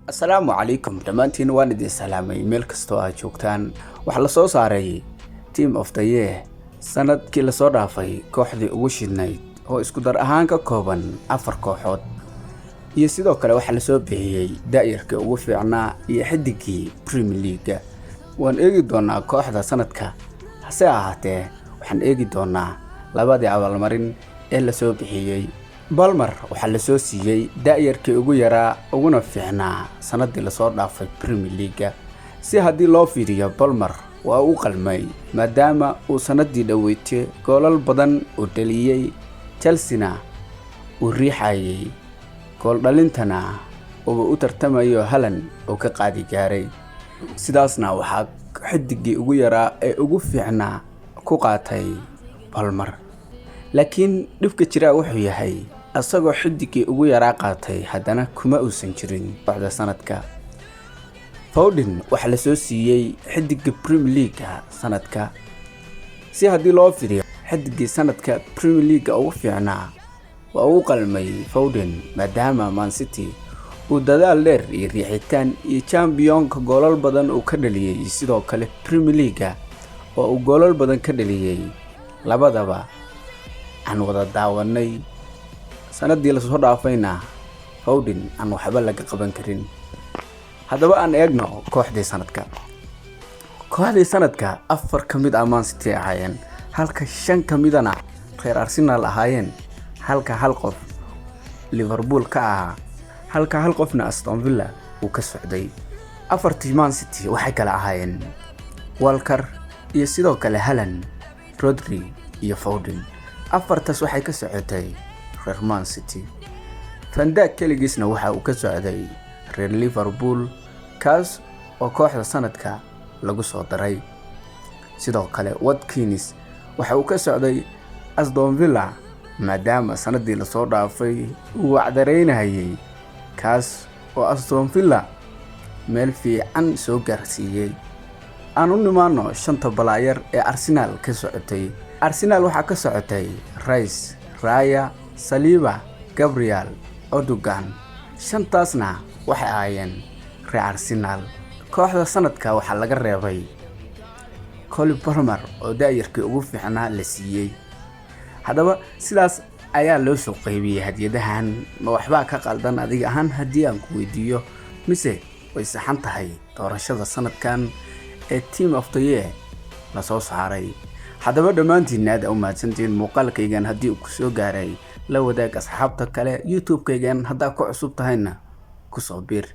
السلام عليكم دمانتين والدي سلامي ميل كستو aa joogtaan waxa la soo saaray team of the year sanadkii la soo dhaafay kooxdii ugu shidnayd oo isku dar ahaan ka kooban 4 kooxood iyo sidoo kale waxa la soo bixiyay daayirka ugu fiicnaa iyo xidigii Premier League waan eegi doonaa kooxda sanadka hase ahaatee waxaan eegi doonaa labadii abaalmarin ee la soo bixiyay Balmer waxa la soo siiyay daayirkii ugu yaraa uguna fiicnaa sanadii la soo dhaafay Premier League si hadii loo fiiriyo Balmer waa uu qalmay maadaama uu sanadii dhaweeyay goolal badan u dhaliyay Chelsea uu riixayay gool dhalintana oo u tartamayo Haaland oo ka qaadi gaaray sidaasna waxa xidigii ugu yaraa ee ugu fiicnaa ku qaatay Balmer laakiin dhibka jira wuxuu yahay asagoo xidigii ugu yaraa qaatay haddana kuma uusan jirin bacda sanadka Foden waxa la soo siiyay xidigii Premier League sanadka si hadii loo fiiriyo xidigii sanadka Premier League ugu fiicnaa waa uu qalmay Foden maadaama Man City uu dadaal dheer iyo riixitaan iyo championka goolal badan uu ka dhaliyay sidoo kale Premier League oo uu goolal badan ka dhaliyay labadaba aan wada daawanay sanadii la soo dhaafayna Foden aan waxba laga qaban karin haddaba aan eegno kooxdii sanadka 4 kamid ah Man City ahaayeen halka 5 kamidana reer Arsenal ahaayeen halka hal qof Liverpool ka ah halka hal qofna Aston Villa uu ka socday afartii Man City waxay kala ahaayeen Walker iyo sidoo kale Haaland Rodri iyo Foden afartaas waxay ka socotay reer Man City Van Dijk kaligiisna waxa uu ka socday reer Liverpool kaas oo kooxda sanadka lagu soo daray sidoo kale Watkins waxa uu ka socday Aston Villa maadaama sanadii la soo dhaafay uu wacdareynayay kaas oo Aston Villa meel fiican soo gaarsiiyay aanu nimaano shanta balaayar ee Arsenal ka socotay Arsenal waxa ka socotay Rice Raya Saliba Gabriel Odegaard shantaasna waxay ahaayeen reer Arsenal kooxda sanadka waxa laga reebay Cole Palmer oo daayirkii ugu fiicnaa la siiyay haddaba sidaas ayaa loo soo qaybiyay hadiyadahan ma waxba ka qaldan adiga ahaan hadii aan ku weydiiyo mise way saxan tahay doorashada sanadkan ee team of the year la soo saaray haddaba dhamaantiin aad u mahadsantiin muuqaalkaygan hadii uu ku soo gaaray la wadaag asxaabta kale YouTube-kaygan hadaa ku cusub tahayna ku soo biir